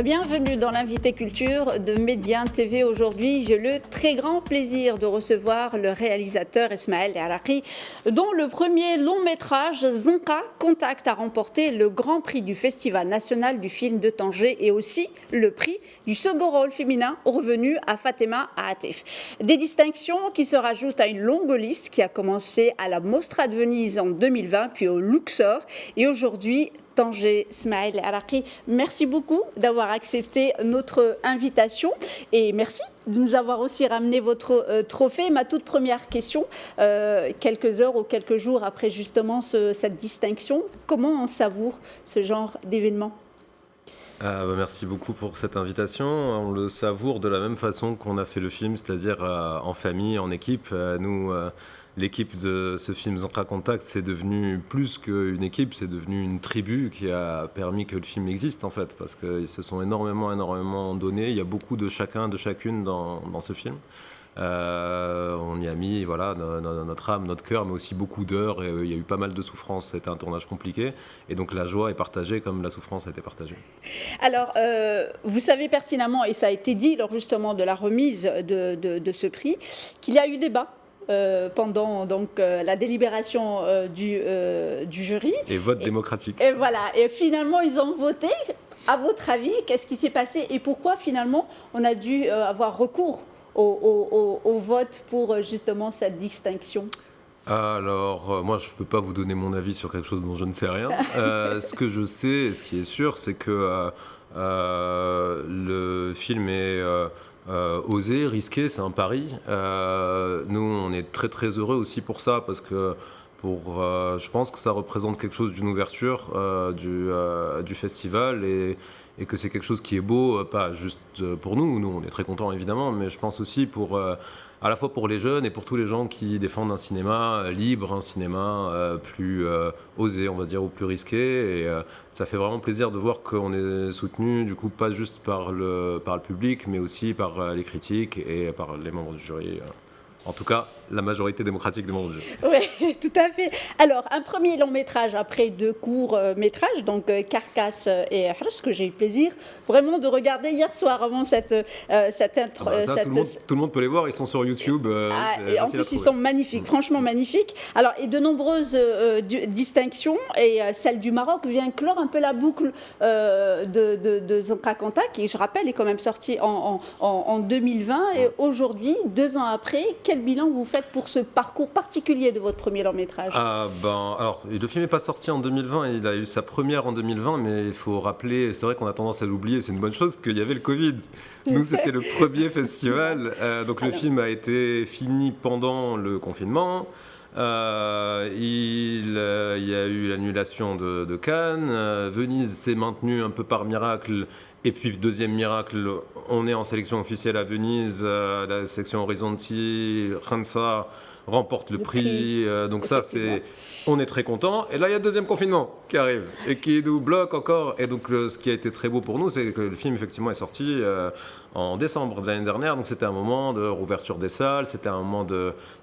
Bienvenue dans l'invité culture de Médiane TV. Aujourd'hui, j'ai le très grand plaisir de recevoir le réalisateur Ismaël Araki, dont le premier long métrage Zonka Contact a remporté le grand prix du Festival national du film de Tanger et aussi le prix du second rôle féminin revenu à Fatema Atif. Des distinctions qui se rajoutent à une longue liste qui a commencé à la Mostra de Venise en 2020, puis au Luxor et aujourd'hui Tanger. Ismaël Araki, merci beaucoup d'avoir accepté notre invitation et merci de nous avoir aussi ramené votre trophée. Ma toute première question, quelques heures ou quelques jours après justement cette distinction, comment on savoure ce genre d'événement ? Merci beaucoup pour cette invitation. On le savoure de la même façon qu'on a fait le film, c'est-à-dire en famille, en équipe. L'équipe de ce film Zonka Contact, c'est devenu plus qu'une équipe, c'est devenu une tribu qui a permis que le film existe en fait, parce qu'ils se sont énormément donnés. Il y a beaucoup de chacun, de chacune dans ce film. On y a mis voilà, notre âme, notre cœur, mais aussi beaucoup d'heures. Et, il y a eu pas mal de souffrances. C'était un tournage compliqué. Et donc la joie est partagée comme la souffrance a été partagée. Alors, vous savez pertinemment, et ça a été dit lors justement de la remise de ce prix, qu'il y a eu débat. Pendant donc la délibération du jury. Et vote démocratique. Et voilà. Et finalement, ils ont voté. À votre avis, qu'est-ce qui s'est passé et pourquoi finalement on a dû avoir recours au vote pour justement cette distinction ? Alors, moi, je ne peux pas vous donner mon avis sur quelque chose dont je ne sais rien. Ce que je sais, ce qui est sûr, c'est que le film est osé, risqué, c'est un pari. Nous, on est très heureux aussi pour ça, parce que je pense que ça représente quelque chose d'une ouverture du festival et que c'est quelque chose qui est beau, pas juste pour nous, on est très contents évidemment, mais je pense aussi à la fois pour les jeunes et pour tous les gens qui défendent un cinéma libre, un cinéma plus osé, on va dire, ou plus risqué. Et ça fait vraiment plaisir de voir qu'on est soutenu, du coup, pas juste par le public, mais aussi par les critiques et par les membres du jury. En tout cas, la majorité démocratique des membres du jury. Oui, tout à fait. Alors, un premier long métrage après 2 courts métrages, donc Carcasse et Hrs, que j'ai eu plaisir vraiment de regarder hier soir avant cette intro. Tout le monde peut les voir, ils sont sur YouTube. Et en plus, ils sont magnifiques, franchement magnifiques. Alors, et de nombreuses distinctions, et celle du Maroc vient clore un peu la boucle de Zonka Contact, qui, je rappelle, est quand même sorti en 2020. Et aujourd'hui, 2 ans après, quel bilan vous faites pour ce parcours particulier de votre premier long métrage ? Alors, le film n'est pas sorti en 2020, il a eu sa première en 2020, mais il faut rappeler, c'est vrai qu'on a tendance à l'oublier, c'est une bonne chose qu'il y avait le Covid. Nous, c'était le premier festival, donc le film a été fini pendant le confinement. Il y a eu l'annulation de Cannes, Venise s'est maintenue un peu par miracle. Et puis, deuxième miracle, on est en sélection officielle à Venise, la sélection Horizonti, Khansa remporte le prix. Donc ça, on est très content. Et là, il y a le deuxième confinement qui arrive et qui nous bloque encore. Et donc, ce qui a été très beau pour nous, c'est que le film, effectivement, est sorti en décembre de l'année dernière. Donc, c'était un moment de rouverture des salles. C'était un moment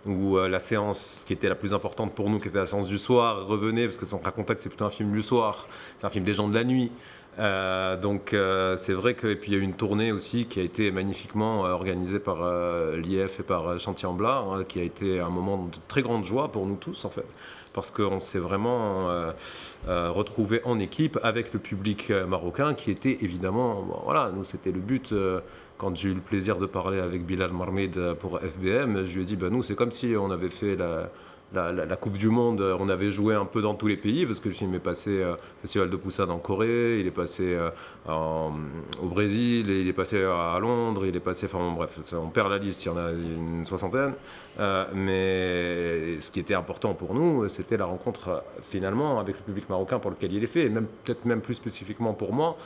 où la séance qui était la plus importante pour nous, qui était la séance du soir, revenait, parce que Zonka Contact, c'est plutôt un film du soir. C'est un film des gens de la nuit. Donc c'est vrai que et puis il y a eu une tournée aussi qui a été magnifiquement organisée par l'IF et par Chantier en Blas, qui a été un moment de très grande joie pour nous tous en fait, parce qu'on s'est vraiment retrouvé en équipe avec le public marocain qui était évidemment, voilà, nous c'était le but. Quand j'ai eu le plaisir de parler avec Bilal Marmid pour FBM, je lui ai dit nous c'est comme si on avait fait la Coupe du Monde, on avait joué un peu dans tous les pays parce que le film est passé au Festival de Busan en Corée, il est passé au Brésil, il est passé à Londres, il est passé, enfin bref, on perd la liste, il y en a une 60aine. Mais ce qui était important pour nous, c'était la rencontre finalement avec le public marocain pour lequel il est fait, et peut-être même plus spécifiquement pour moi.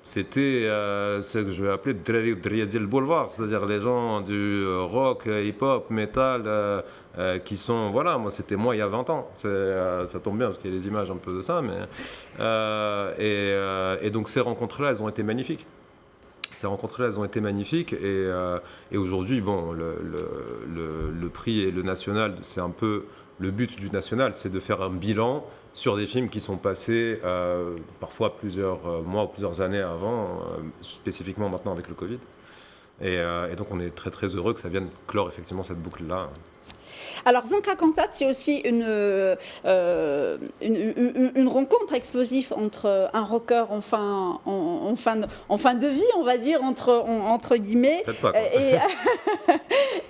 C'était ce que je vais appeler le boulevard, c'est-à-dire les gens du rock, hip-hop, metal, qui sont, voilà, c'était moi il y a 20 ans, ça tombe bien parce qu'il y a des images un peu de ça, mais et donc ces rencontres-là, elles ont été magnifiques. Ces rencontres-là, elles ont été magnifiques et aujourd'hui, bon, le prix et le national, c'est un peu le but du national, c'est de faire un bilan sur des films qui sont passés parfois plusieurs mois ou plusieurs années avant, spécifiquement maintenant avec le Covid. Et donc on est très très heureux que ça vienne clore effectivement cette boucle-là. Alors, Zanka Cantat, c'est aussi une rencontre explosive entre un rocker en fin de vie, on va dire, entre guillemets,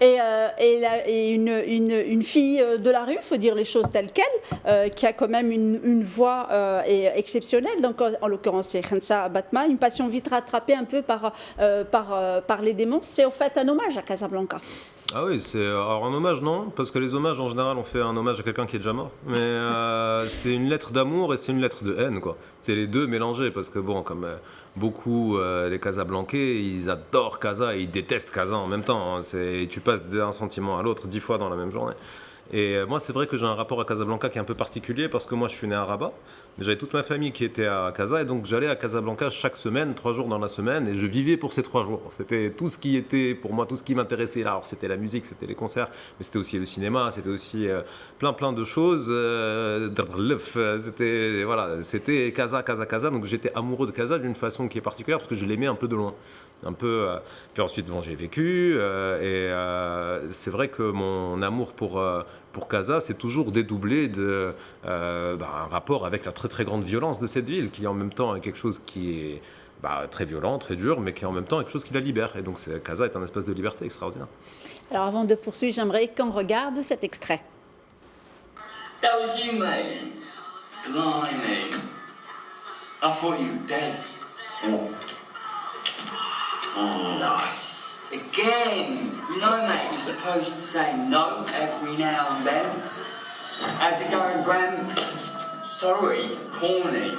et une fille de la rue, il faut dire les choses telles quelles, qui a quand même une voix exceptionnelle. Donc, en l'occurrence, c'est Khensa Batma, une passion vite rattrapée un peu par les démons. C'est au fait un hommage à Casablanca. Ah oui, alors un hommage non, parce que les hommages en général on fait un hommage à quelqu'un qui est déjà mort, mais c'est une lettre d'amour et c'est une lettre de haine quoi. C'est les deux mélangés parce que bon, comme beaucoup les Casablancais, ils adorent Casa et ils détestent Casa en même temps. Hein. Tu passes d'un sentiment à l'autre 10 fois dans la même journée. Et moi, c'est vrai que j'ai un rapport à Casablanca qui est un peu particulier parce que moi, je suis né à Rabat. J'avais toute ma famille qui était à Casa et donc j'allais à Casablanca chaque semaine, 3 jours dans la semaine, et je vivais pour ces 3 jours. C'était tout ce qui était pour moi, tout ce qui m'intéressait là. Alors, c'était la musique, c'était les concerts, mais c'était aussi le cinéma, c'était aussi plein de choses. C'était Casa. Donc j'étais amoureux de Casa d'une façon qui est particulière parce que je l'aimais un peu de loin. Puis ensuite, bon, j'ai vécu c'est vrai que mon amour pour Casa, c'est toujours dédoublé un rapport avec la très très grande violence de cette ville, qui en même temps est quelque chose qui est très violent, très dur, mais qui en même temps est quelque chose qui la libère. Et donc Casa est un espace de liberté extraordinaire. Alors avant de poursuivre, j'aimerais qu'on regarde cet extrait. That was you, mate. Blimey. I thought you were dead. Oh, nice. Again. You know, mate, you're supposed to say no every now and then. How's it going, Gramps? Sorry, corny.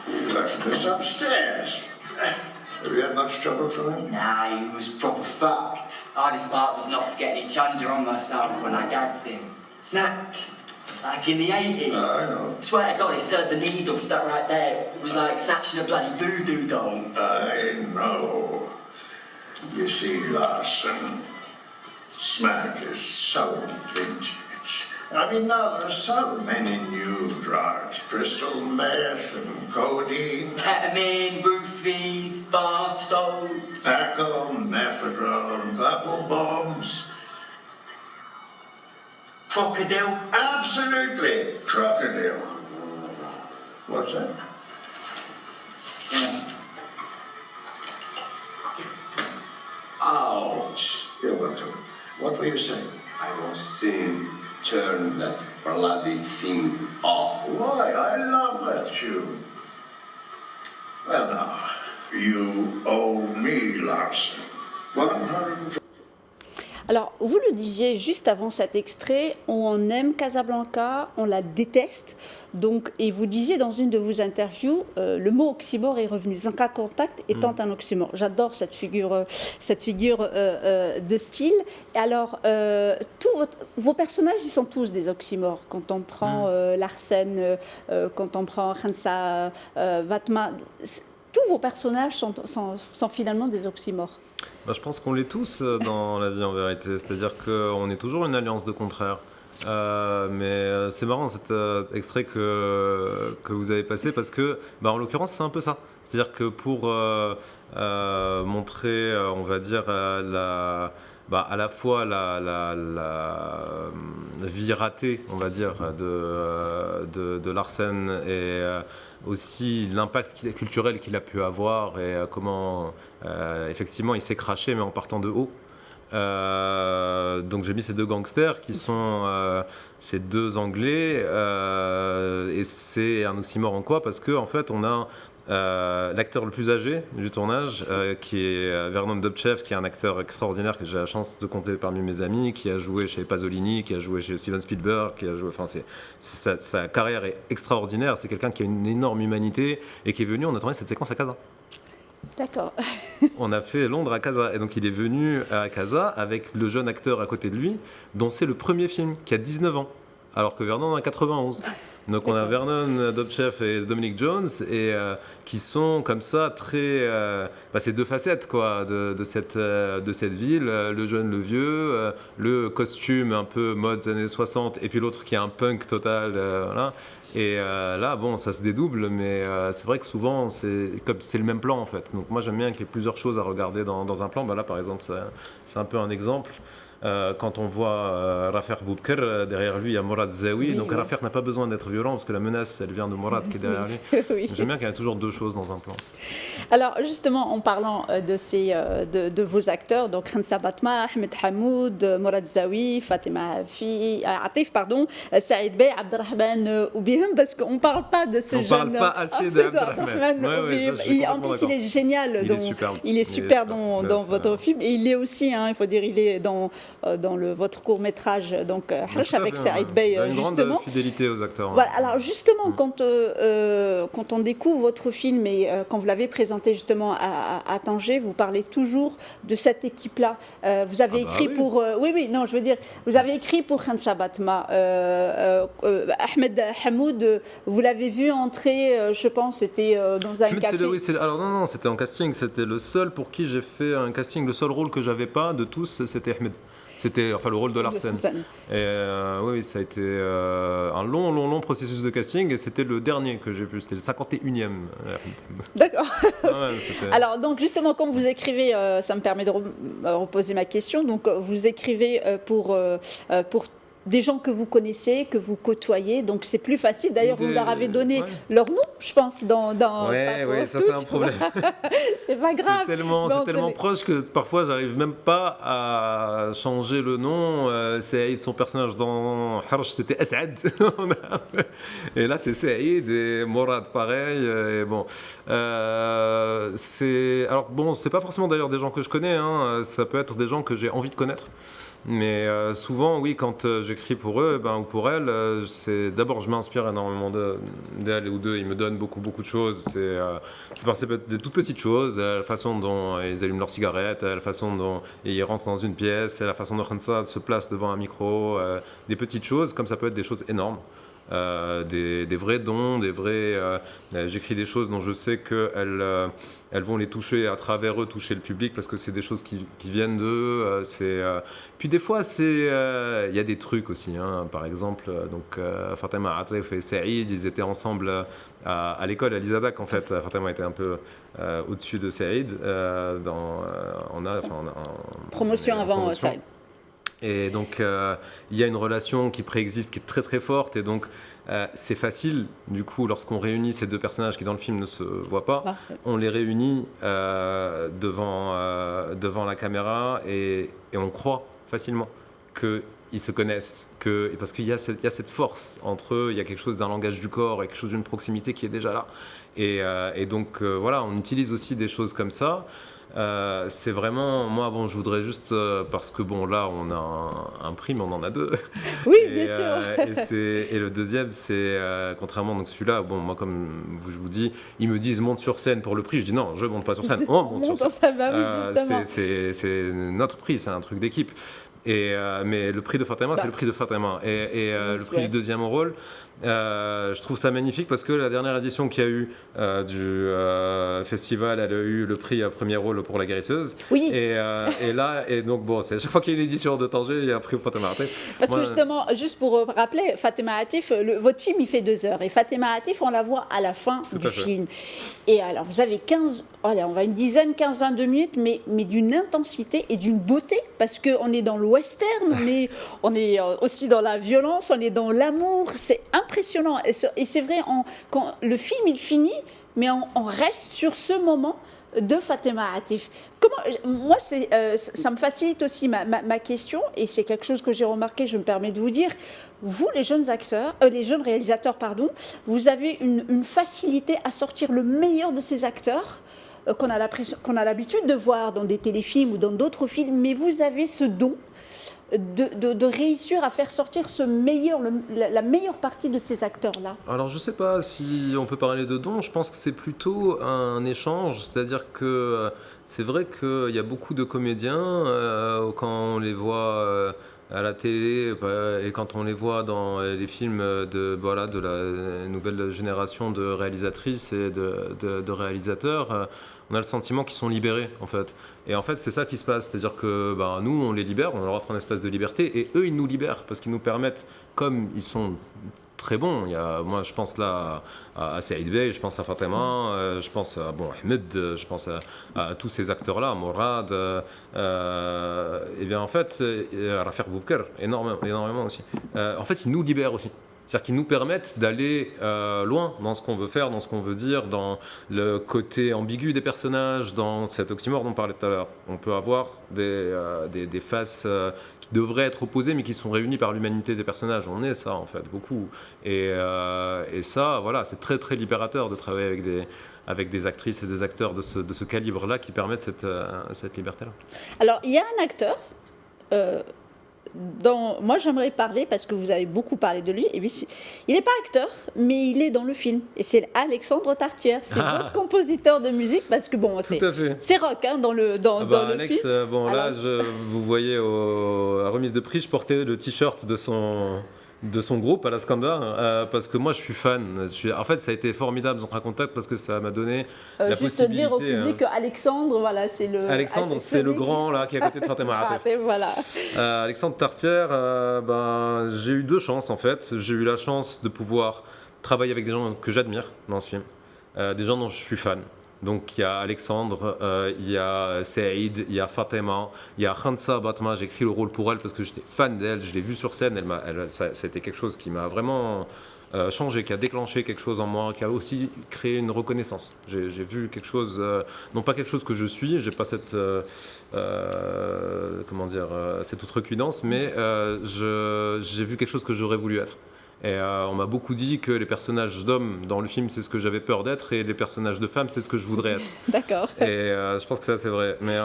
You left us upstairs. Have you had much trouble from him? Nah, he was proper fucked. Hardest part was not to get any chunder on myself when I gagged him. Snack. Like in the 80s. I know. Swear to God, he still had the needle stuck right there. It was like snatching a bloody voodoo doll. I know. You see, Larson, smack is so vintage. I mean, now there are so many new drugs. Crystal meth and codeine. Ketamine, roofies, bath salts. Tobacco, methadone, apple bombs. Crocodile. Absolutely, crocodile. What's that? Yeah. Ouch. You're welcome. What were you saying? I was saying, turn that bloody thing off. Why, I love that tune. Well now, you owe me, Larson. 150. Alors, vous le disiez juste avant cet extrait, on aime Casablanca, on la déteste. Donc, et vous disiez dans une de vos interviews, le mot oxymore est revenu. Zanka Contact étant un oxymore. J'adore cette figure de style. Alors, vos personnages, ils sont tous des oxymores. Quand on prend Larsen, quand on prend Khensa Batma, tous vos personnages sont finalement des oxymores. Je pense qu'on l'est tous dans la vie en vérité, c'est-à-dire qu'on est toujours une alliance de contraires. Mais c'est marrant cet extrait que vous avez passé parce que, en l'occurrence, c'est un peu ça. C'est-à-dire que pour montrer, on va dire, à la fois la vie ratée, on va dire, de Larsen et aussi l'impact culturel qu'il a pu avoir et comment effectivement il s'est craché mais en partant de haut. Donc j'ai mis ces deux gangsters qui sont ces deux Anglais et c'est un oxymore en quoi parce que en fait on a l'acteur le plus âgé du tournage qui est Vernon Dobchev, qui est un acteur extraordinaire que j'ai la chance de compter parmi mes amis, qui a joué chez Pasolini, qui a joué chez Steven Spielberg, sa carrière est extraordinaire, c'est quelqu'un qui a une énorme humanité et qui est venu, on a tourné cette séquence à Casa. D'accord. On a fait Londres à Casa et donc il est venu à Casa avec le jeune acteur à côté de lui dont c'est le premier film, qui a 19 ans. alors que Vernon en a 91. Donc on a Vernon Dobchev et Dominic Jones et qui sont comme ça très, c'est deux facettes quoi de cette ville, le jeune, le vieux, le costume un peu mode années 60 et puis l'autre qui est un punk total, voilà. Et là bon ça se dédouble mais c'est vrai que souvent c'est le même plan en fait. Donc moi j'aime bien qu'il y ait plusieurs choses à regarder dans un plan. Là par exemple c'est un peu un exemple. Quand on voit Rafer Boubker, derrière lui il y a Morad Zawi. Donc Rafer n'a pas besoin d'être violent parce que la menace elle vient de Morad qui est derrière lui. Oui. J'aime bien qu'il y ait toujours deux choses dans un plan. Alors justement en parlant de vos acteurs, donc Khansa Batma, Ahmed Hamoud, Morad Zawi, Fatima Atif, Saïd Bey, Abdelrahman Oubihim, parce qu'on ne parle pas de ce jeune. On ne parle pas assez d'Abdelrahman. En plus il est génial, il est super dans votre film et il est aussi, il faut dire, il est dans votre court-métrage donc Hrash avec Saïd Bey justement. Une grande fidélité aux acteurs. Voilà, alors justement quand on découvre votre film et quand vous l'avez présenté justement à Tanger, vous parlez toujours de cette équipe-là. Vous avez écrit pour vous avez écrit pour Khansa Batma. Ahmed Hamoud, vous l'avez vu entrer, je pense, c'était dans un café. Alors non, c'était en casting. C'était le seul pour qui j'ai fait un casting. Le seul rôle que j'avais pas de tous, c'était Ahmed. C'était le rôle de Larsen. Et oui, ça a été un long processus de casting et c'était le dernier que j'ai vu, c'était le 51e. D'accord. Ouais, alors donc justement quand vous écrivez, ça me permet de reposer ma question, donc vous écrivez pour des gens que vous connaissez, que vous côtoyez, donc c'est plus facile. D'ailleurs, vous leur avez donné leur nom, je pense, dans Oui, ça c'est un problème. C'est pas grave. C'est tellement proche que parfois j'arrive même pas à changer le nom. Saïd, son personnage dans Hrash, c'était Asad. Et là, c'est Saïd et Morad, pareil. Et bon, c'est pas forcément d'ailleurs des gens que je connais. Ça peut être des gens que j'ai envie de connaître. Mais souvent, oui, quand j'écris pour eux ou pour elles, c'est d'abord je m'inspire énormément d'elles ou d'eux. Ils me donnent beaucoup de choses. C'est peut être des toutes petites choses, la façon dont ils allument leurs cigarettes, la façon dont ils rentrent dans une pièce, la façon dont Khansa se place devant un micro, des petites choses, comme ça peut être des choses énormes. Des vrais dons, j'écris des choses dont je sais qu'elles vont les toucher à travers eux, toucher le public parce que c'est des choses qui viennent d'eux. Puis des fois, il y a des trucs aussi. Par exemple, Fatima Atif et Saïd, ils étaient ensemble à l'école à l'Izadak en fait. Fatima était un peu au-dessus de Saïd. Promotion avant Saïd. Et donc, il y a une relation qui préexiste, qui est très très forte. Et donc, c'est facile, du coup, lorsqu'on réunit ces deux personnages qui dans le film ne se voient pas, on les réunit devant la caméra et on croit facilement qu'ils se connaissent. Parce qu'il y a cette force entre eux, il y a quelque chose d'un langage du corps et quelque chose d'une proximité qui est déjà là. Et donc, voilà, on utilise aussi des choses comme ça. C'est vraiment, moi, je voudrais juste, parce que là, on a un prix, mais on en a deux. Oui, bien sûr. Et le deuxième, c'est, contrairement à celui-là, moi, comme je vous dis, ils me disent monte sur scène pour le prix. Je dis non, je monte pas sur scène, on monte sur scène. C'est notre prix, c'est un truc d'équipe. Mais le prix de Fatima, c'est le prix de Fatima. Et le prix du deuxième rôle, je trouve ça magnifique parce que la dernière édition qu'il y a eu du festival, elle a eu le prix à premier rôle pour La Guérisseuse. Oui. Et donc c'est à chaque fois qu'il y a une édition de Tanger, il y a un prix pour Fatima Atif. Parce que justement, juste pour rappeler, Fatima Atif, votre film il fait 2 heures et Fatima Atif, on la voit à la fin du film. Et alors vous avez 15 de minutes, mais d'une intensité et d'une beauté parce qu'on est dans le western, on est aussi dans la violence, on est dans l'amour, c'est impressionnant. Et c'est vrai, quand le film il finit, mais on reste sur ce moment de Fatima Atif. Moi, ça me facilite aussi ma question, et c'est quelque chose que j'ai remarqué, je me permets de vous dire, vous, les jeunes réalisateurs, vous avez une facilité à sortir le meilleur de ces acteurs qu'on a l'habitude de voir dans des téléfilms ou dans d'autres films, mais vous avez ce don de réussir à faire sortir la meilleure partie de ces acteurs-là. Alors je ne sais pas si on peut parler de don, je pense que c'est plutôt un échange, c'est-à-dire que c'est vrai qu'il y a beaucoup de comédiens, quand on les voit à la télé et quand on les voit dans les films de la nouvelle génération de réalisatrices et de réalisateurs, on a le sentiment qu'ils sont libérés en fait. Et en fait c'est ça qui se passe, c'est-à-dire que nous on les libère, on leur offre un espace de liberté et eux ils nous libèrent parce qu'ils nous permettent, comme ils sont très bon. Moi, je pense là à Saïd Bey, je pense à Fatima, je pense à Ahmed, je pense à tous ces acteurs-là, Mourad, et bien en fait, Rafiq Boubker, énormément aussi. En fait, ils nous libèrent aussi. C'est-à-dire qu'ils nous permettent d'aller loin dans ce qu'on veut faire, dans ce qu'on veut dire, dans le côté ambigu des personnages, dans cet oxymore dont on parlait tout à l'heure. On peut avoir des faces qui devraient être opposées, mais qui sont réunies par l'humanité des personnages. On est ça, en fait, beaucoup. Et ça, voilà, c'est très, très libérateur de travailler avec des actrices et des acteurs de ce calibre-là qui permettent cette liberté-là. Alors, il y a un acteur... moi j'aimerais parler, parce que vous avez beaucoup parlé de lui, et puis, il n'est pas acteur, mais il est dans le film, et c'est Alexandre Tartière, c'est votre compositeur de musique, parce que bon, c'est rock hein, dans le Alex, film. Là, vous voyez à la remise de prix, je portais le t-shirt de son groupe à l'Askanda, parce que moi je suis fan. En fait, ça a été formidable Zonka Contact parce que ça m'a donné la possibilité. Juste dire au public qu'Alexandre, voilà, c'est le. Alexandre, c'est le grand là qui est à côté de Fatima Atef. Voilà. Alexandre Tartière, j'ai eu deux chances en fait. J'ai eu la chance de pouvoir travailler avec des gens que j'admire dans ce film, des gens dont je suis fan. Donc il y a Alexandre, il y a Saïd, il y a Fatima, il y a Khansa Batma. J'ai écrit le rôle pour elle parce que j'étais fan d'elle, je l'ai vue sur scène. C'était quelque chose qui m'a vraiment changé, qui a déclenché quelque chose en moi, qui a aussi créé une reconnaissance. J'ai vu quelque chose, non pas quelque chose que je suis, j'ai pas cette cette outrecuidance, mais j'ai vu quelque chose que j'aurais voulu être. Et on m'a beaucoup dit que les personnages d'hommes dans le film, c'est ce que j'avais peur d'être, et les personnages de femmes, c'est ce que je voudrais être. D'accord. Et je pense que ça, c'est vrai. Mais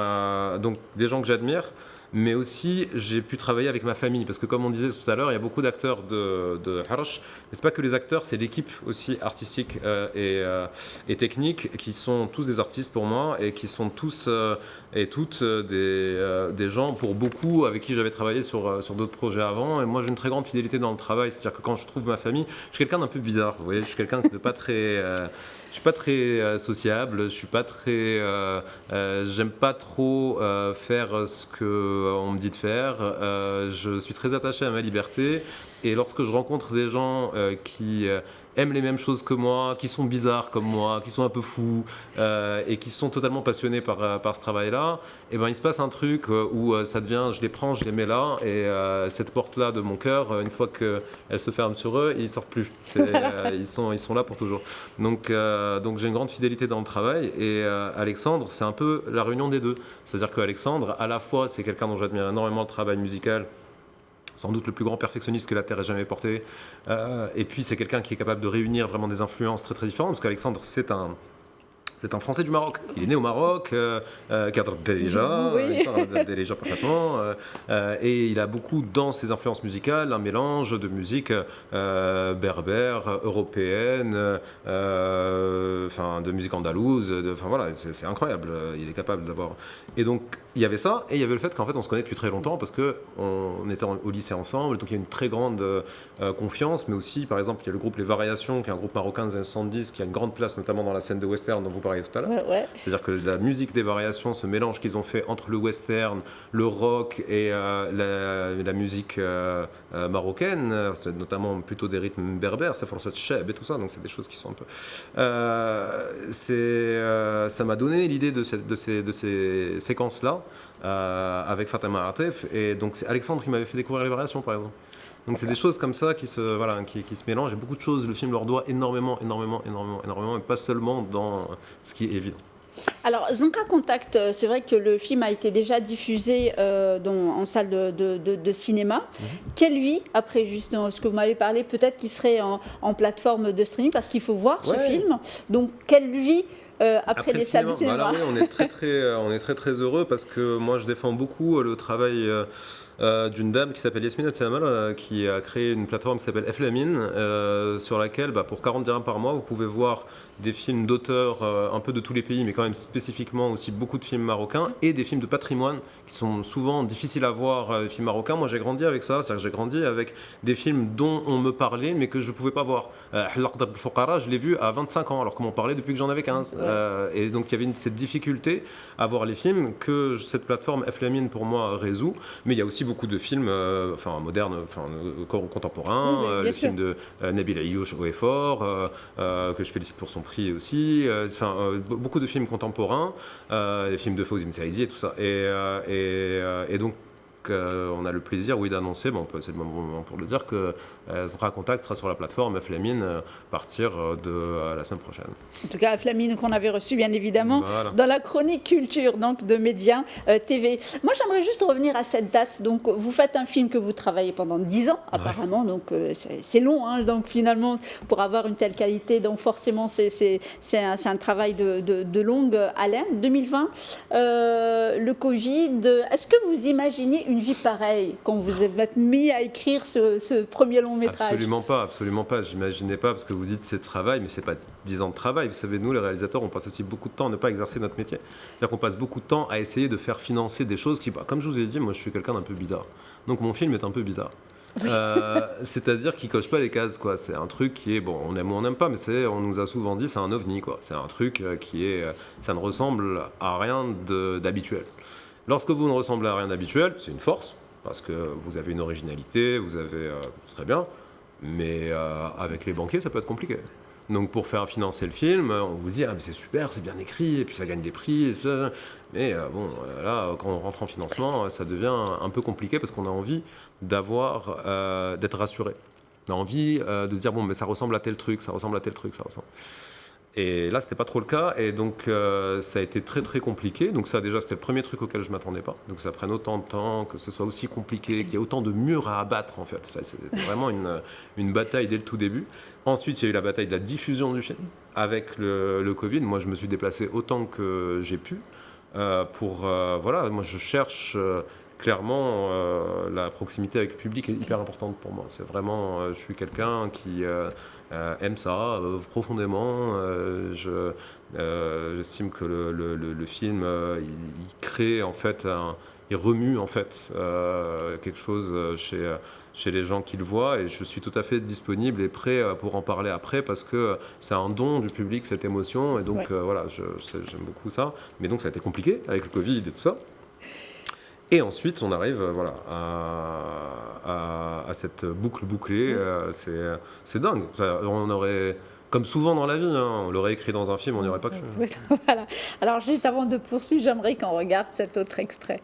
donc, des gens que j'admire, mais aussi, j'ai pu travailler avec ma famille. Parce que, comme on disait tout à l'heure, il y a beaucoup d'acteurs de Harsh. Mais ce n'est pas que les acteurs, c'est l'équipe aussi artistique et technique, qui sont tous des artistes pour moi, et qui sont tous et toutes des gens, pour beaucoup, avec qui j'avais travaillé sur d'autres projets avant. Et moi, j'ai une très grande fidélité dans le travail. C'est-à-dire que quand je trouve ma famille, je suis quelqu'un d'un peu bizarre. Vous voyez, je suis quelqu'un de pas très... je suis pas très sociable, je suis pas très... j'aime pas trop faire ce qu'on me dit de faire. Je suis très attaché à ma liberté. Et lorsque je rencontre des gens qui aiment les mêmes choses que moi, qui sont bizarres comme moi, qui sont un peu fous et qui sont totalement passionnés par ce travail-là, et ben il se passe un truc où ça devient, je les prends, je les mets là, et cette porte-là de mon cœur, une fois qu'elle se ferme sur eux, ils sortent plus. Ils sont là pour toujours. Donc j'ai une grande fidélité dans le travail, et Alexandre, c'est un peu la réunion des deux. C'est-à-dire qu'Alexandre, à la fois, c'est quelqu'un dont j'admire énormément le travail musical, sans doute le plus grand perfectionniste que la Terre ait jamais porté. Et puis c'est quelqu'un qui est capable de réunir vraiment des influences très très différentes, parce qu'Alexandre, c'est un Français du Maroc. Il est né au Maroc, cadre déjà, il parle déjà parfaitement, et il a beaucoup dans ses influences musicales un mélange de musique berbère, européenne, de musique andalouse, voilà, c'est incroyable. Il est capable d'avoir. Et donc il y avait ça, et il y avait le fait qu'en fait on se connaît depuis très longtemps parce que on était au lycée ensemble, donc il y a une très grande confiance, mais aussi par exemple il y a le groupe Les Variations, qui est un groupe marocain des années 70, qui a une grande place notamment dans la scène de western dont vous parliez tout à l'heure. Ouais. C'est-à-dire que la musique des Variations, ce mélange qu'ils ont fait entre le western, le rock et la musique marocaine, notamment plutôt des rythmes berbères, c'est forcément cheb et tout ça, donc c'est des choses qui sont un peu... ça m'a donné l'idée de ces séquences-là avec Fatima Atef, et donc c'est Alexandre qui m'avait fait découvrir Les Variations par exemple. Donc c'est des choses comme ça qui se mélangent. Il y a beaucoup de choses, le film leur doit énormément, et pas seulement dans ce qui est évident. Alors, Zonka Contact, c'est vrai que le film a été déjà diffusé en salle de cinéma. Quelle vie après, justement, ce que vous m'avez parlé, peut-être qu'il serait en plateforme de streaming, parce qu'il faut voir ce film. Donc, quelle vie après les salles de cinéma? On est très très heureux, parce que moi je défends beaucoup le travail d'une dame qui s'appelle Yasmina Tsamal, qui a créé une plateforme qui s'appelle Flamine, sur laquelle, pour 40 dirhams par mois, vous pouvez voir des films d'auteurs un peu de tous les pays, mais quand même spécifiquement aussi beaucoup de films marocains et des films de patrimoine qui sont souvent difficiles à voir, les films marocains. Moi, j'ai grandi avec ça, c'est-à-dire que j'ai grandi avec des films dont on me parlait, mais que je ne pouvais pas voir. L'Aqdab al-Fuqara, je l'ai vu à 25 ans, alors qu'on m'en parlait depuis que j'en avais 15. Et donc, il y avait cette difficulté à voir les films que cette plateforme Flamine, pour moi, résout. Mais il y a aussi beaucoup de films modernes, contemporains, les films de Nabil Ayouch au effort, que je félicite pour son prix aussi, beaucoup de films contemporains, les films de Fawzi Messaidi et tout ça. Et donc, on a le plaisir, d'annoncer, c'est le moment pour le dire, que Zra Contact sera sur la plateforme Flamine à partir de la semaine prochaine. En tout cas, Flamine qu'on avait reçu bien évidemment dans la chronique culture donc de Média TV. Moi, j'aimerais juste revenir à cette date. Donc, vous faites un film que vous travaillez pendant 10 ans apparemment, donc c'est long. Donc finalement, pour avoir une telle qualité, donc forcément, c'est un travail de longue haleine. 2020, le Covid. Est-ce que vous imaginez une vie pareille quand vous êtes mis à écrire ce premier long métrage? Absolument pas. J'imaginais pas, parce que vous dites c'est travail, mais c'est pas 10 ans de travail. Vous savez, nous les réalisateurs, on passe aussi beaucoup de temps à ne pas exercer notre métier. C'est-à-dire qu'on passe beaucoup de temps à essayer de faire financer des choses qui, comme je vous ai dit, moi je suis quelqu'un d'un peu bizarre. Donc mon film est un peu bizarre. Oui. C'est-à-dire qu'il coche pas les cases, quoi. C'est un truc qui est, on aime ou on n'aime pas, mais on nous a souvent dit c'est un ovni, quoi. C'est un truc ça ne ressemble à rien d'habituel. Lorsque vous ne ressemblez à rien d'habituel, c'est une force, parce que vous avez une originalité, vous avez très bien, mais avec les banquiers, ça peut être compliqué. Donc pour faire financer le film, on vous dit mais c'est super, c'est bien écrit, et puis ça gagne des prix, et tout ça. Mais là, quand on rentre en financement, ça devient un peu compliqué parce qu'on a envie d'être rassuré. On a envie de se dire mais ça ressemble à tel truc, ça ressemble à tel truc, ça ressemble. Et là, c'était pas trop le cas, et donc ça a été très très compliqué. Donc ça, déjà, c'était le premier truc auquel je m'attendais pas. Donc ça prenne autant de temps, que ce soit aussi compliqué, qu'il y ait autant de murs à abattre, en fait. Ça, c'était vraiment une bataille dès le tout début. Ensuite, il y a eu la bataille de la diffusion du film avec le Covid. Moi, je me suis déplacé autant que j'ai pu moi, je cherche clairement, la proximité avec le public est hyper importante pour moi. C'est vraiment, je suis quelqu'un qui aime ça profondément. J'estime que le film, il crée en fait, il remue en fait quelque chose chez les gens qui le voient, et je suis tout à fait disponible et prêt pour en parler après, parce que c'est un don du public, cette émotion, et donc j'aime beaucoup ça. Mais donc ça a été compliqué avec le Covid et tout ça. Et ensuite, on arrive à cette boucle bouclée. C'est dingue. On aurait, comme souvent dans la vie, on l'aurait écrit dans un film, on n'y aurait pas cru. Voilà. Alors, juste avant de poursuivre, j'aimerais qu'on regarde cet autre extrait.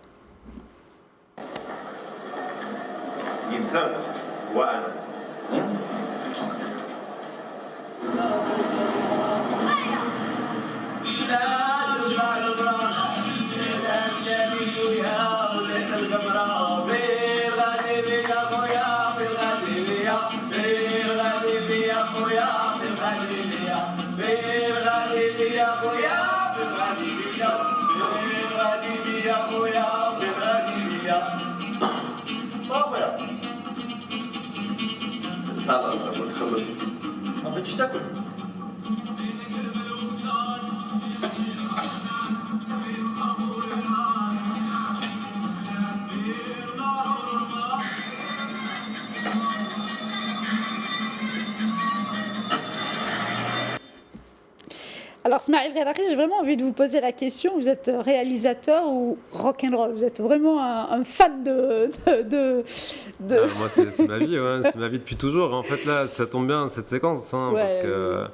ما بديش تاكل. Alors, Smaïl Gherachi, j'ai vraiment envie de vous poser la question. Vous êtes réalisateur ou rock'n'roll? Vous êtes vraiment un fan moi, c'est ma vie, c'est ma vie depuis toujours. En fait, là, ça tombe bien, cette séquence, parce que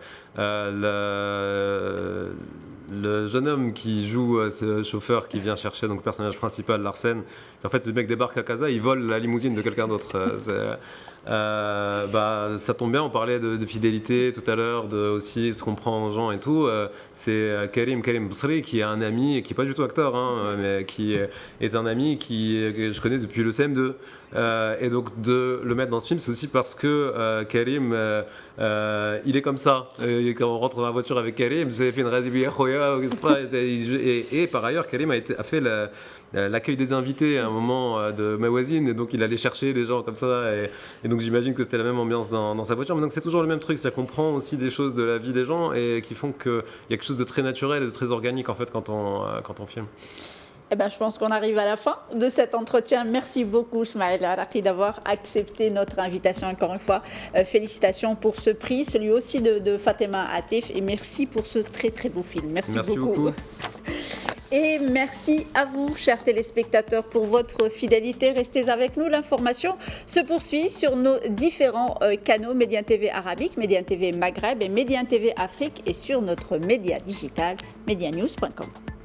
le jeune homme qui joue ce chauffeur qui vient chercher, donc le personnage principal, Larsen, en fait, le mec débarque à Casa, il vole la limousine de quelqu'un d'autre. Ça tombe bien, on parlait de fidélité tout à l'heure, de aussi ce qu'on prend aux gens et tout. C'est Karim Bsri, qui est un ami, qui n'est pas du tout acteur, mais qui est un ami que je connais depuis le CM2. Et donc de le mettre dans ce film, c'est aussi parce que Karim, il est comme ça. Et quand on rentre dans la voiture avec Karim, c'est fait une razibia khoya, et par ailleurs, Karim a fait l'accueil des invités à un moment de Mawazine, et donc il allait chercher les gens comme ça, et donc j'imagine que c'était la même ambiance dans sa voiture. Mais donc c'est toujours le même truc, c'est qu'on prend aussi des choses de la vie des gens et qui font qu'il y a quelque chose de très naturel et de très organique en fait quand on filme. Eh ben, je pense qu'on arrive à la fin de cet entretien. Merci beaucoup, Smaïl Araqi, d'avoir accepté notre invitation. Encore une fois, félicitations pour ce prix, celui aussi de Fatima Atif, et merci pour ce très très beau film. Merci beaucoup. Et merci à vous, chers téléspectateurs, pour votre fidélité. Restez avec nous. L'information se poursuit sur nos différents canaux, Médiane TV Arabique, Médiane TV Maghreb et Médiane TV Afrique, et sur notre média digital, medianews.com.